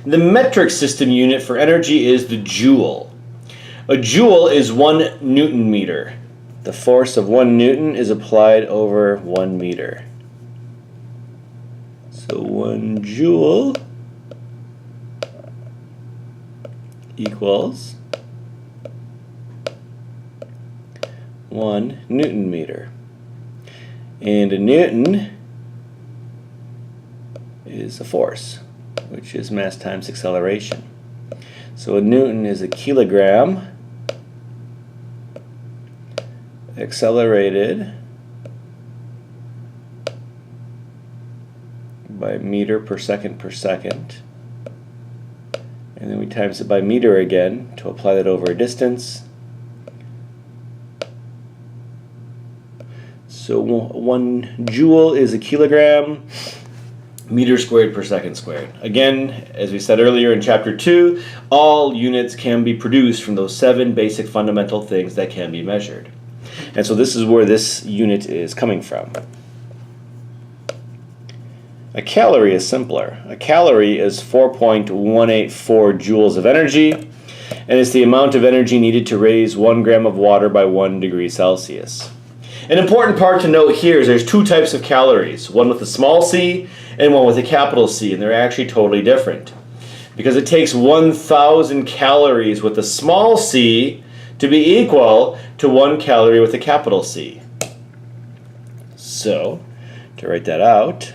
The metric system unit for energy is the joule. A joule is 1 Newton meter. The force of 1 Newton is applied over 1 meter. So 1 joule equals 1 Newton meter. And a Newton is a force, which is mass times acceleration. So a Newton is a kilogram accelerated by meter per second. And then we times it by meter again to apply that over a distance. So 1 joule is a kilogram, meter squared per second squared. Again, as we said earlier in chapter 2, all units can be produced from those 7 basic fundamental things that can be measured. And so this is where this unit is coming from. A calorie is simpler. A calorie is 4.184 joules of energy, and it's the amount of energy needed to raise 1 gram of water by 1 degree Celsius. An important part to note here is there's 2 types of calories, one with a small c and one with a capital C, and they're actually totally different. Because it takes 1,000 calories with a small c to be equal to 1 calorie with a capital C. So, to write that out,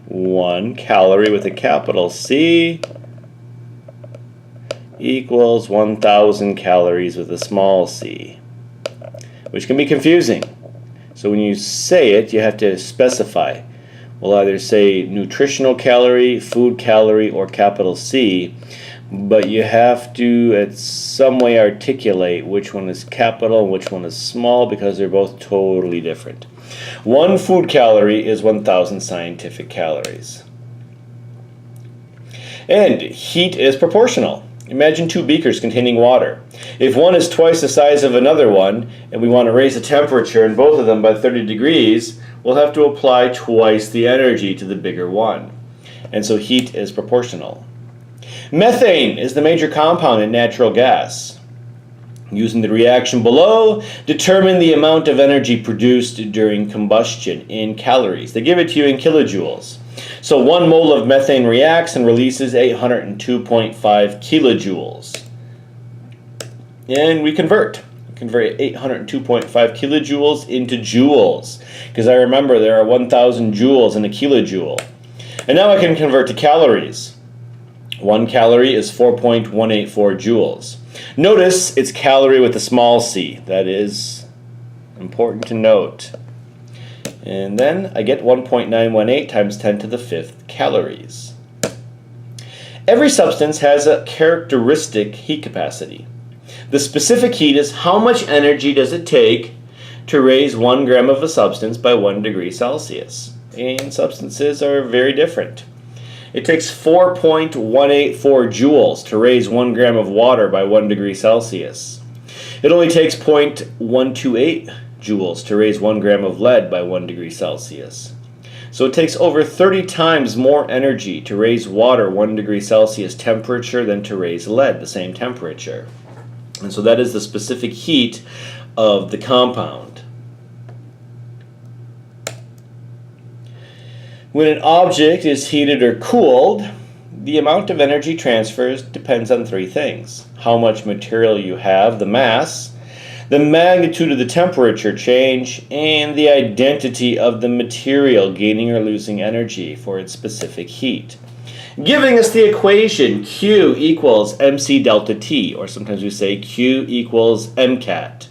1 calorie with a capital C equals 1,000 calories with a small c, which can be confusing. So when you say it, you have to specify. We'll either say nutritional calorie, food calorie, or capital C, but you have to in some way articulate which one is capital and which one is small, because they're both totally different. 1 food calorie is 1,000 scientific calories. And heat is proportional. Imagine 2 beakers containing water. If one is twice the size of another one, and we want to raise the temperature in both of them by 30 degrees, we'll have to apply twice the energy to the bigger one. And so heat is proportional. Methane is the major compound in natural gas. Using the reaction below, determine the amount of energy produced during combustion in calories. They give it to you in kilojoules. So 1 mole of methane reacts and releases 802.5 kilojoules. And we convert 802.5 kilojoules into joules, because I remember there are 1,000 joules in a kilojoule. And now I can convert to calories. 1 calorie is 4.184 joules. Notice it's calorie with a small c. That is important to note. And then I get 1.918 times 10 to the 5th calories. Every substance has a characteristic heat capacity. The specific heat is how much energy does it take to raise 1 gram of a substance by 1 degree Celsius. And substances are very different. It takes 4.184 joules to raise 1 gram of water by 1 degree Celsius. It only takes 0.128 joules to raise 1 gram of lead by 1 degree Celsius. So it takes over 30 times more energy to raise water 1 degree Celsius temperature than to raise lead the same temperature. And so that is the specific heat of the compound. When an object is heated or cooled, the amount of energy transfers depends on 3 things: how much material you have, the mass, the magnitude of the temperature change, and the identity of the material gaining or losing energy for its specific heat. Giving us the equation Q equals mc delta T, or sometimes we say Q equals MCAT.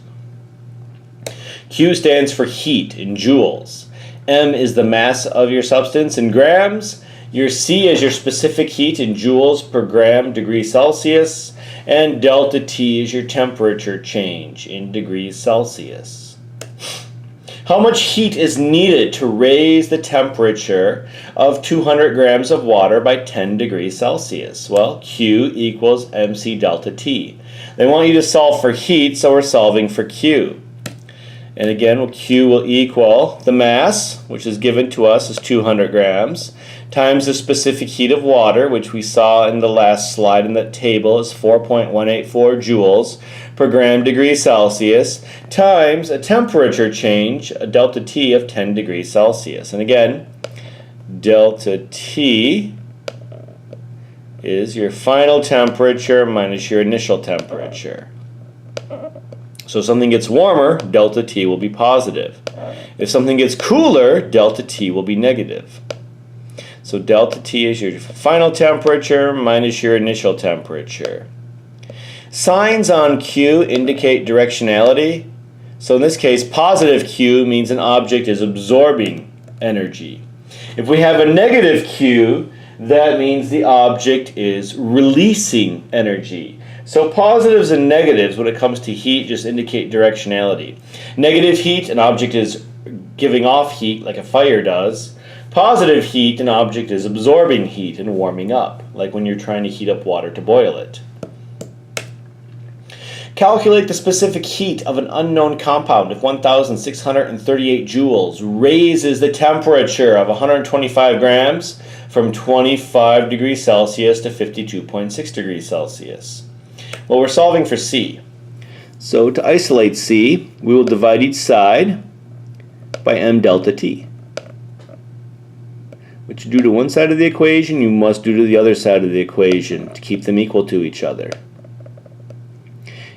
Q stands for heat in joules. M is the mass of your substance in grams. Your C is your specific heat in joules per gram degree Celsius. And delta T is your temperature change in degrees Celsius. How much heat is needed to raise the temperature of 200 grams of water by 10 degrees Celsius? Well, Q equals mc delta T. They want you to solve for heat, so we're solving for Q. And again, Q will equal the mass, which is given to us as 200 grams, times the specific heat of water, which we saw in the last slide in that table is 4.184 joules per gram degree Celsius, times a temperature change, a delta T of 10 degrees Celsius. And again, delta T is your final temperature minus your initial temperature. So if something gets warmer, delta T will be positive. If something gets cooler, delta T will be negative. So delta T is your final temperature minus your initial temperature. Signs on Q indicate directionality. So in this case, positive Q means an object is absorbing energy. If we have a negative Q, that means the object is releasing energy. So positives and negatives when it comes to heat just indicate directionality. Negative heat, an object is giving off heat like a fire does. Positive heat, an object is absorbing heat and warming up, like when you're trying to heat up water to boil it. Calculate the specific heat of an unknown compound if 1,638 joules raises the temperature of 125 grams from 25 degrees Celsius to 52.6 degrees Celsius. Well, we're solving for C. So to isolate C, we will divide each side by m delta T. What you do to one side of the equation, you must do to the other side of the equation to keep them equal to each other.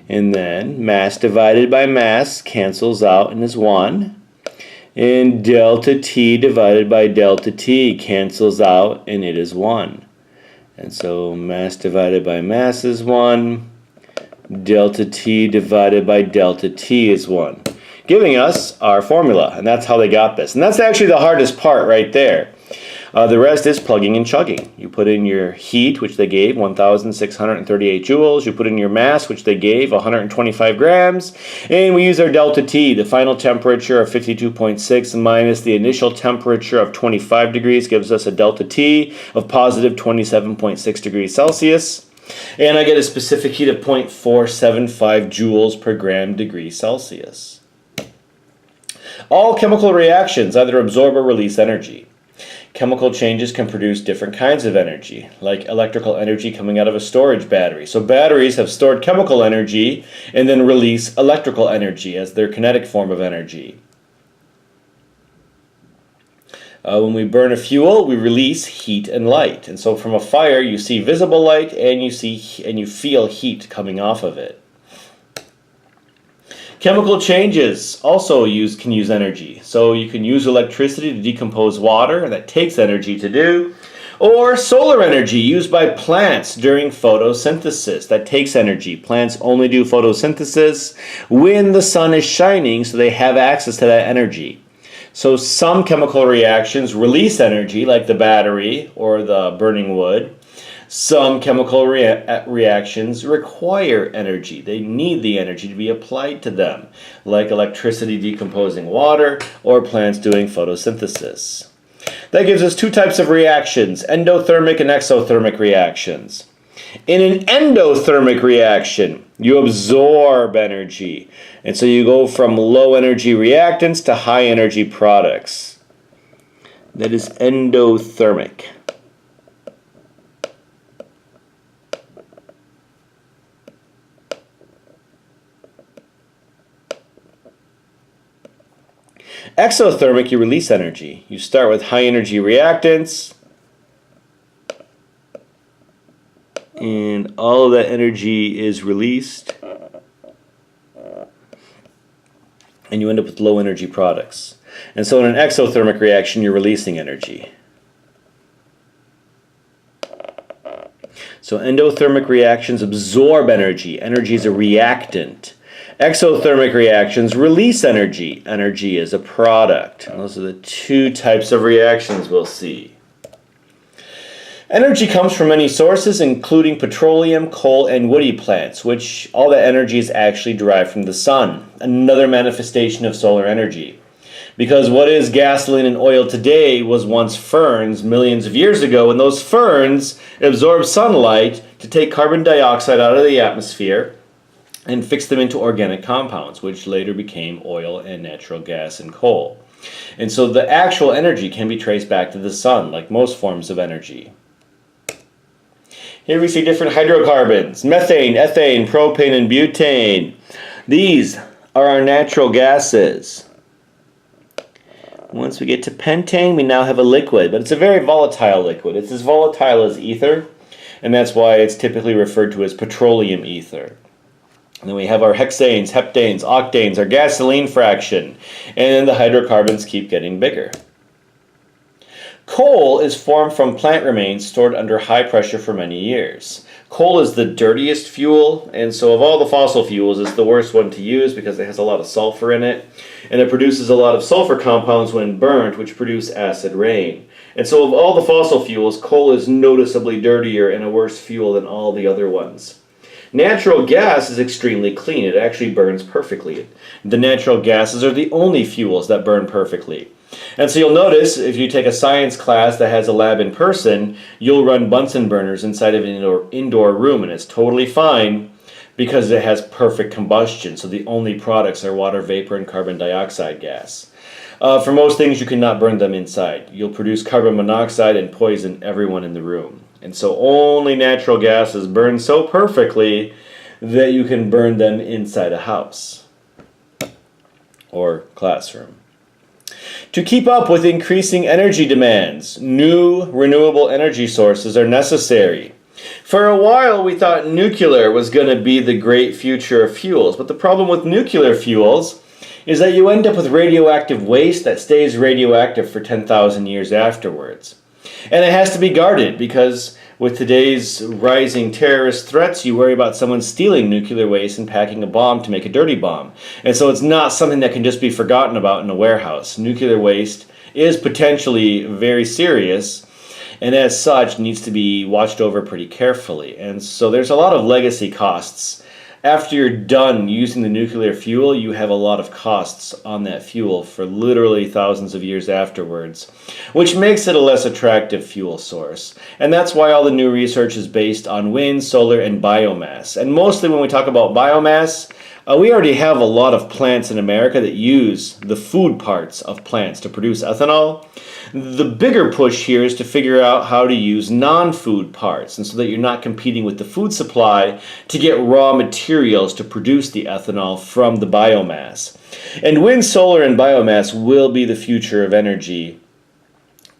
And then mass divided by mass cancels out and is 1. And delta T divided by delta T cancels out and it is 1. And so mass divided by mass is 1. Delta T divided by delta T is 1. Giving us our formula, and that's how they got this. And that's actually the hardest part right there. The rest is plugging and chugging. You put in your heat, which they gave 1,638 joules. You put in your mass, which they gave 125 grams. And we use our delta T, the final temperature of 52.6 minus the initial temperature of 25 degrees gives us a delta T of positive 27.6 degrees Celsius. And I get a specific heat of 0.475 joules per gram degree Celsius. All chemical reactions either absorb or release energy. Chemical changes can produce different kinds of energy, like electrical energy coming out of a storage battery. So batteries have stored chemical energy and then release electrical energy as their kinetic form of energy. When we burn a fuel, we release heat and light. And so from a fire, you see visible light and you feel heat coming off of it. Chemical changes also can use energy. So you can use electricity to decompose water, and that takes energy to do. Or solar energy used by plants during photosynthesis. That takes energy. Plants only do photosynthesis when the sun is shining, so they have access to that energy. So some chemical reactions release energy, like the battery or the burning wood. Some chemical reactions require energy. They need the energy to be applied to them, like electricity decomposing water or plants doing photosynthesis. That gives us two types of reactions, endothermic and exothermic reactions. In an endothermic reaction, you absorb energy. And so you go from low energy reactants to high energy products. That is endothermic. Exothermic, you release energy. You start with high energy reactants, and all of that energy is released, and you end up with low energy products. And so in an exothermic reaction, you're releasing energy. So endothermic reactions absorb energy. Energy is a reactant. Exothermic reactions release energy. Energy is a product. And those are the two types of reactions we'll see. Energy comes from many sources, including petroleum, coal, and woody plants, which all that energy is actually derived from the sun, another manifestation of solar energy. Because what is gasoline and oil today was once ferns millions of years ago, and those ferns absorb sunlight to take carbon dioxide out of the atmosphere, and fix them into organic compounds, which later became oil and natural gas and coal. And so the actual energy can be traced back to the sun, like most forms of energy. Here we see different hydrocarbons: methane, ethane, propane, and butane. These are our natural gases. Once we get to pentane, we now have a liquid, but it's a very volatile liquid. It's as volatile as ether, and that's why it's typically referred to as petroleum ether. And then we have our hexanes, heptanes, octanes, our gasoline fraction, and then the hydrocarbons keep getting bigger. Coal is formed from plant remains stored under high pressure for many years. Coal is the dirtiest fuel, and so of all the fossil fuels, it's the worst one to use because it has a lot of sulfur in it, and it produces a lot of sulfur compounds when burnt, which produce acid rain. And so of all the fossil fuels, coal is noticeably dirtier and a worse fuel than all the other ones. Natural gas is extremely clean. It actually burns perfectly. The natural gases are the only fuels that burn perfectly. And so you'll notice, if you take a science class that has a lab in person, you'll run Bunsen burners inside of an indoor room, and it's totally fine because it has perfect combustion. So the only products are water vapor and carbon dioxide gas. For most things, you cannot burn them inside. You'll produce carbon monoxide and poison everyone in the room. And so only natural gases burn so perfectly that you can burn them inside a house or classroom. To keep up with increasing energy demands, new renewable energy sources are necessary. For a while, we thought nuclear was going to be the great future of fuels, but the problem with nuclear fuels is that you end up with radioactive waste that stays radioactive for 10,000 years afterwards. And it has to be guarded because with today's rising terrorist threats, you worry about someone stealing nuclear waste and packing a bomb to make a dirty bomb. And so it's not something that can just be forgotten about in a warehouse. Nuclear waste is potentially very serious, and as such needs to be watched over pretty carefully. And so there's a lot of legacy costs. After you're done using the nuclear fuel, you have a lot of costs on that fuel for literally thousands of years afterwards, which makes it a less attractive fuel source. And that's why all the new research is based on wind, solar, and biomass. And mostly when we talk about biomass, we already have a lot of plants in America that use the food parts of plants to produce ethanol. The bigger push here is to figure out how to use non-food parts, and so that you're not competing with the food supply to get raw materials to produce the ethanol from the biomass. And wind, solar, and biomass will be the future of energy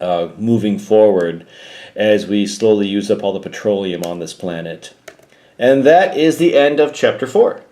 moving forward as we slowly use up all the petroleum on this planet. And that is the end of Chapter 4.